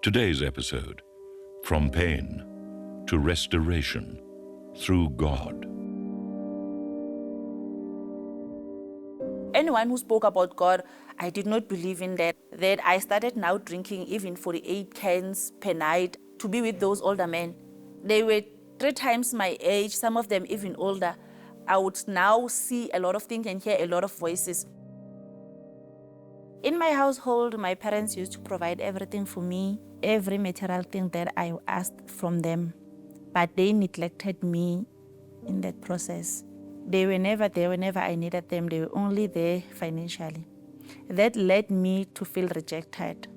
Today's episode, From Pain to Restoration Through God. Anyone who spoke about God, I did not believe in that. That I started now drinking even 48 cans per night to be with those older men. They were 3 times my age, some of them even older. I would now see a lot of things and hear a lot of voices. In my household, my parents used to provide everything for me, every material thing that I asked from them. But they neglected me in that process. They were never there whenever I needed them. They were only there financially. That led me to feel rejected.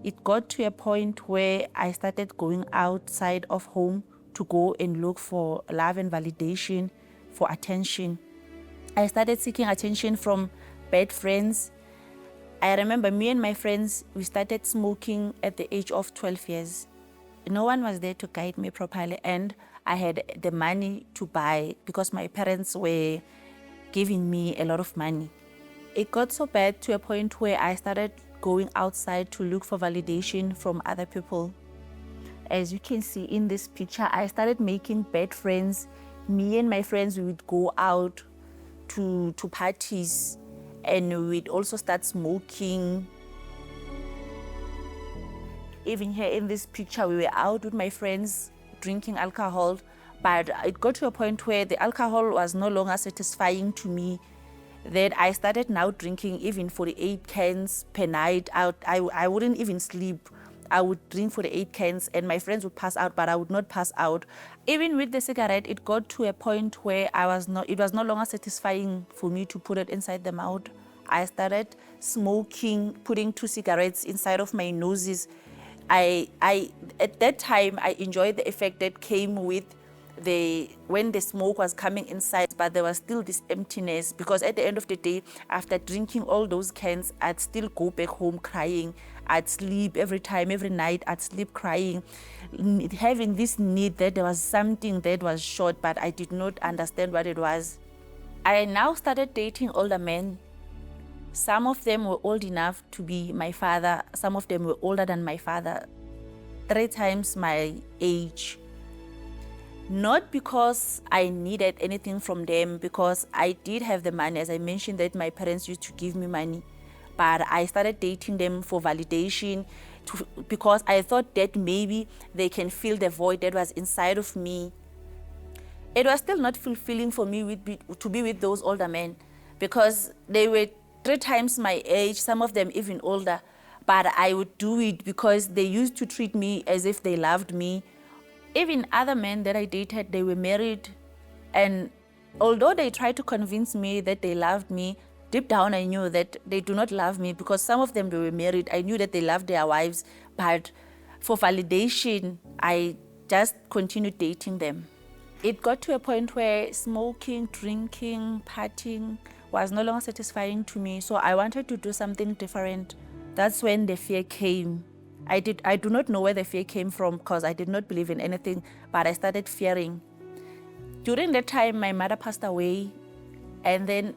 It got to a point where I started going outside of home to go and look for love and validation, for attention. I started seeking attention from bad friends. I remember me and my friends, we started smoking at the age of 12 years. No one was there to guide me properly, and I had the money to buy because my parents were giving me a lot of money. It got so bad to a point where I started going outside to look for validation from other people. As you can see in this picture, I started making bad friends. Me and my friends, we would go out to parties, and we'd also start smoking. Even here in this picture, we were out with my friends drinking alcohol, but it got to a point where the alcohol was no longer satisfying to me, that I started now drinking even 48 cans per night. I wouldn't even sleep. I would drink 48 cans and my friends would pass out, but I would not pass out. Even with the cigarette, it got to a point where it was no longer satisfying for me to put it inside the mouth. I started smoking, putting 2 cigarettes inside of my noses. At that time, I enjoyed the effect that came with when the smoke was coming inside, but there was still this emptiness, because at the end of the day, after drinking all those cans, I'd still go back home crying. I'd sleep every night, I'd sleep crying, having this need that there was something that was short, but I did not understand what it was. I now started dating older men. Some of them were old enough to be my father. Some of them were older than my father, 3 times my age. Not because I needed anything from them, because I did have the money. As I mentioned, that my parents used to give me money. But I started dating them for validation, because I thought that maybe they can fill the void that was inside of me. It was still not fulfilling for me to be with those older men, because they were 3 times my age, some of them even older. But I would do it because they used to treat me as if they loved me. Even other men that I dated, they were married. And although they tried to convince me that they loved me, deep down I knew that they do not love me, because some of them, they were married. I knew that they loved their wives. But for validation, I just continued dating them. It got to a point where smoking, drinking, partying was no longer satisfying to me, so I wanted to do something different. That's when the fear came. I do not know where the fear came from, because I did not believe in anything, but I started fearing. During that time, my mother passed away, and then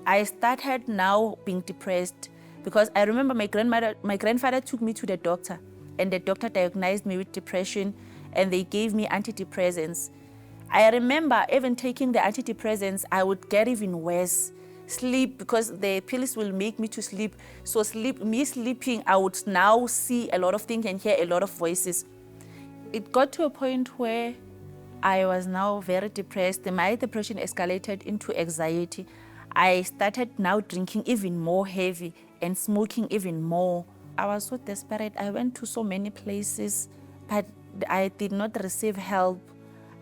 I started now being depressed, because I remember my grandfather took me to the doctor, and the doctor diagnosed me with depression, and they gave me antidepressants. I remember even taking the antidepressants, I would get even worse. Sleep, because the pills will make me to sleep. So sleeping, I would now see a lot of things and hear a lot of voices. It got to a point where I was now very depressed. My depression escalated into anxiety. I started now drinking even more heavy and smoking even more. I was so desperate. I went to so many places, but I did not receive help.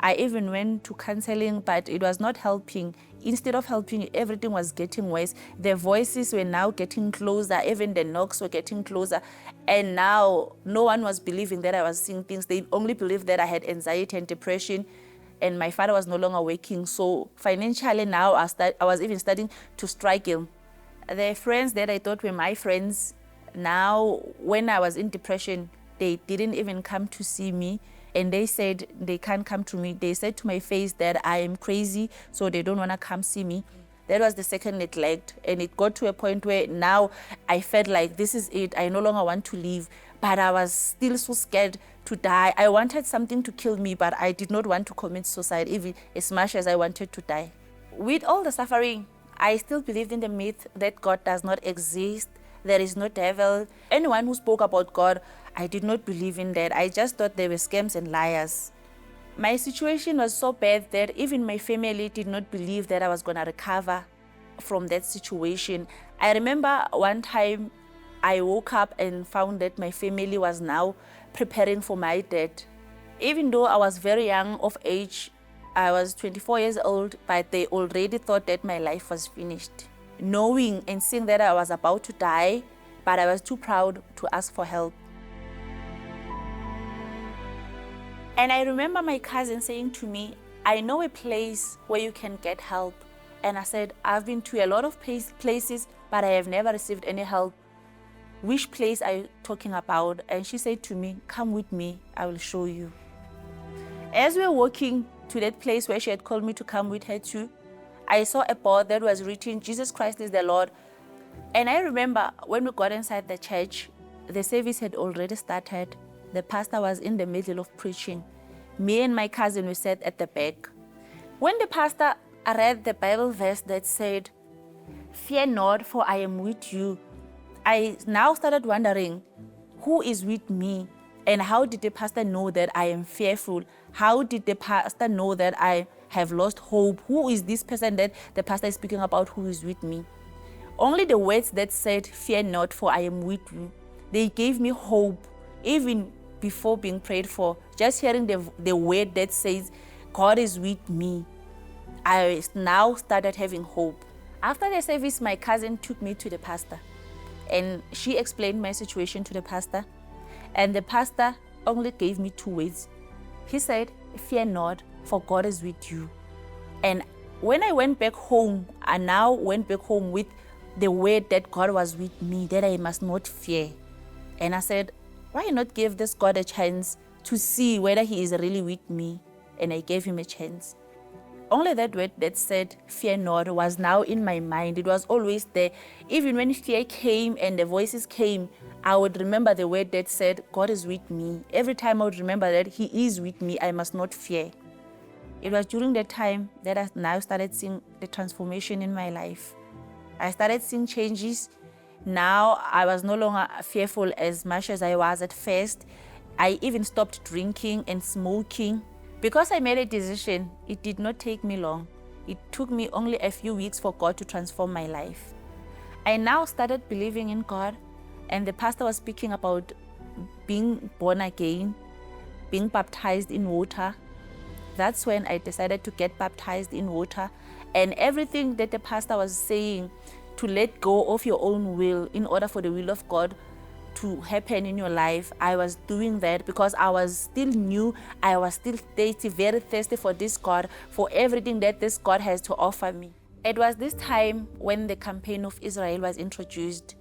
I even went to counseling, but it was not helping. Instead of helping, everything was getting worse. The voices were now getting closer, even the knocks were getting closer. And now no one was believing that I was seeing things. They only believed that I had anxiety and depression, and my father was no longer working. So financially now I was even starting to struggle. The friends that I thought were my friends, now when I was in depression, they didn't even come to see me. And they said they can't come to me. They said to my face that I am crazy, so they don't want to come see me. That was the second neglect. And it got to a point where now I felt like this is it. I no longer want to live. But I was still so scared to die. I wanted something to kill me, but I did not want to commit suicide, even as much as I wanted to die. With all the suffering, I still believed in the myth that God does not exist. There is no devil. Anyone who spoke about God, I did not believe in that. I just thought they were scams and liars. My situation was so bad that even my family did not believe that I was going to recover from that situation. I remember one time I woke up and found that my family was now preparing for my death. Even though I was very young of age, I was 24 years old, but they already thought that my life was finished. Knowing and seeing that I was about to die, but I was too proud to ask for help. And I remember my cousin saying to me, I know a place where you can get help. And I said, I've been to a lot of places, but I have never received any help. Which place are you talking about? And she said to me, come with me, I will show you. As we were walking to that place where she had called me to come with her to, I saw a board that was written, Jesus Christ is the Lord. And I remember when we got inside the church, the service had already started. The pastor was in the middle of preaching. Me and my cousin, we sat at the back. When the pastor read the Bible verse that said, fear not, for I am with you, I now started wondering, who is with me? And how did the pastor know that I am fearful? How did the pastor know that I have lost hope? Who is this person that the pastor is speaking about who is with me? Only the words that said, fear not, for I am with you, they gave me hope, even before being prayed for. Just hearing the word that says, God is with me, I now started having hope. After the service, my cousin took me to the pastor, and she explained my situation to the pastor. And the pastor only gave me 2 words. He said, fear not, for God is with you. And when I went back home, I now went back home with the word that God was with me, that I must not fear. And I said, why not give this God a chance to see whether he is really with me? And I gave him a chance. Only that word that said, fear not, was now in my mind. It was always there. Even when fear came and the voices came, I would remember the word that said, God is with me. Every time I would remember that he is with me, I must not fear. It was during that time that I now started seeing the transformation in my life. I started seeing changes. Now I was no longer fearful as much as I was at first. I even stopped drinking and smoking. Because I made a decision, it did not take me long. It took me only a few weeks for God to transform my life. I now started believing in God, and the pastor was speaking about being born again, being baptized in water. That's when I decided to get baptized in water. And everything that the pastor was saying, to let go of your own will in order for the will of God to happen in your life, I was doing that because I was still new. I was still thirsty, very thirsty for this God, for everything that this God has to offer me. It was this time when the campaign of Israel was introduced.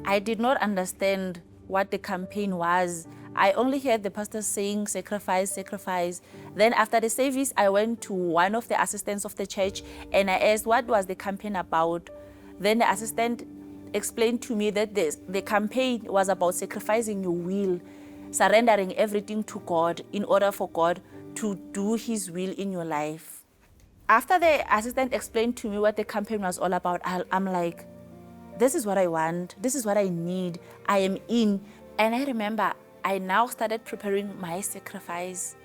I did not understand what the campaign was. I only heard the pastor saying, sacrifice, sacrifice. Then after the service, I went to one of the assistants of the church and I asked what was the campaign about. Then the assistant explained to me that the campaign was about sacrificing your will, surrendering everything to God in order for God to do his will in your life. After the assistant explained to me what the campaign was all about, I'm like, this is what I want. This is what I need. I am in. And I remember I now started preparing my sacrifice.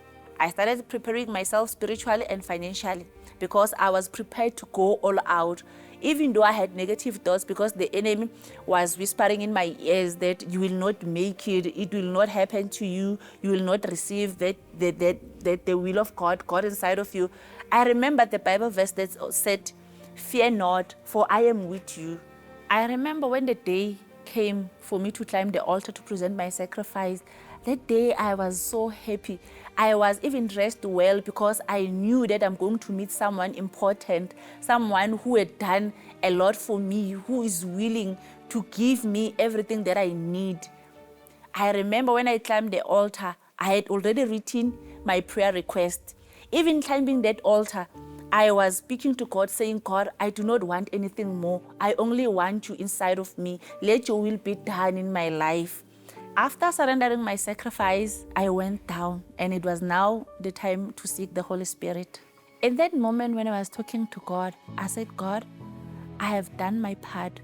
I started preparing myself spiritually and financially because I was prepared to go all out. Even though I had negative thoughts because the enemy was whispering in my ears that you will not make it, it will not happen to you, you will not receive that the will of God inside of you. I remember the Bible verse that said, fear not, for I am with you. I remember when the day came for me to climb the altar to present my sacrifice, that day I was so happy. I was even dressed well because I knew that I'm going to meet someone important, someone who had done a lot for me, who is willing to give me everything that I need. I remember when I climbed the altar, I had already written my prayer request. Even climbing that altar, I was speaking to God, saying, God, I do not want anything more. I only want you inside of me. Let your will be done in my life. After surrendering my sacrifice, I went down, and it was now the time to seek the Holy Spirit. In that moment when I was talking to God, I said, God, I have done my part.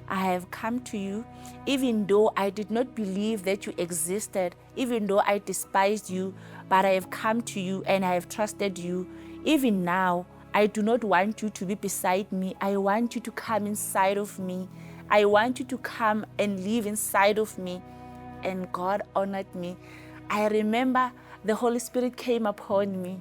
I have come to you, even though I did not believe that you existed, even though I despised you, but I have come to you and I have trusted you. Even now, I do not want you to be beside me. I want you to come inside of me. I want you to come and live inside of me. And God honored me. I remember the Holy Spirit came upon me.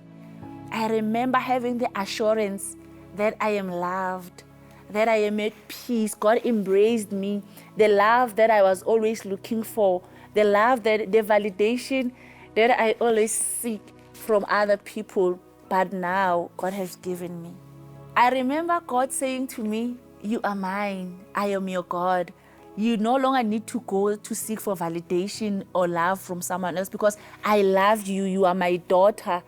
I remember having the assurance that I am loved, that I am at peace. God embraced me. The love that I was always looking for, the love, that the validation that I always seek from other people, but now God has given me. I remember God saying to me, you are mine. I am your God. You no longer need to go to seek for validation or love from someone else, because I love you. You are my daughter.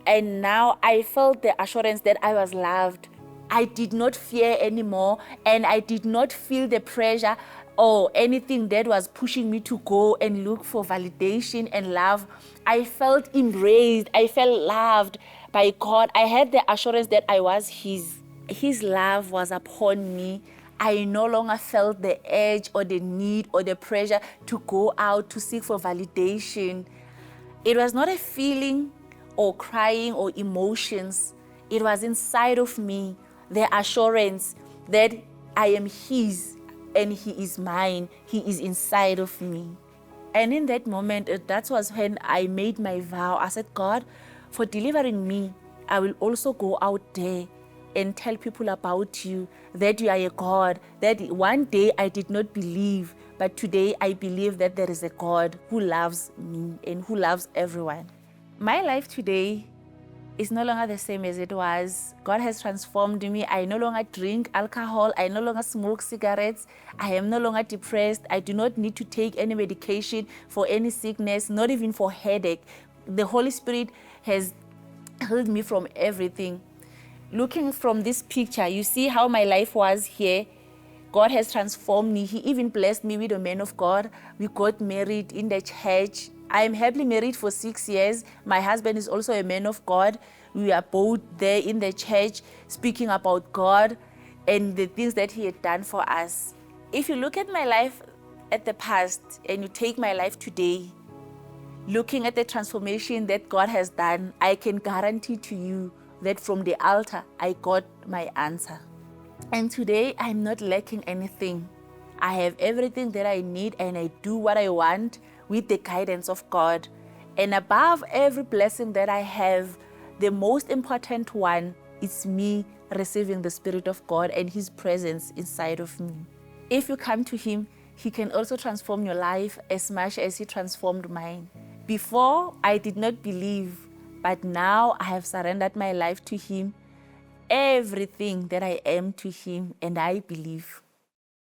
And now I felt the assurance that I was loved. I did not fear anymore, and I did not feel the pressure or anything that was pushing me to go and look for validation and love. I felt embraced. I felt loved by God. I had the assurance that I was His. His love was upon me. I no longer felt the urge or the need or the pressure to go out to seek for validation. It was not a feeling or crying or emotions. It was inside of me, the assurance that I am His and He is mine. He is inside of me. And in that moment, that was when I made my vow. I said, God, for delivering me, I will also go out there and tell people about you, that you are a God, that one day I did not believe, but today I believe that there is a God who loves me and who loves everyone. My life today is no longer the same as it was. God has transformed me. I no longer drink alcohol. I no longer smoke cigarettes. I am no longer depressed. I do not need to take any medication for any sickness, not even for headache. The Holy Spirit has healed me from everything. Looking from this picture, you see how my life was here. God has transformed me. He even blessed me with a man of God. We got married in the church. I am happily married for 6 years. My husband is also a man of God. We are both there in the church speaking about God and the things that He had done for us. If you look at my life at the past and you take my life today, looking at the transformation that God has done, I can guarantee to you that from the altar, I got my answer. And today, I'm not lacking anything. I have everything that I need, and I do what I want with the guidance of God. And above every blessing that I have, the most important one is me receiving the Spirit of God and His presence inside of me. If you come to Him, He can also transform your life as much as He transformed mine. Before, I did not believe, but now I have surrendered my life to Him, everything that I am to Him, and I believe.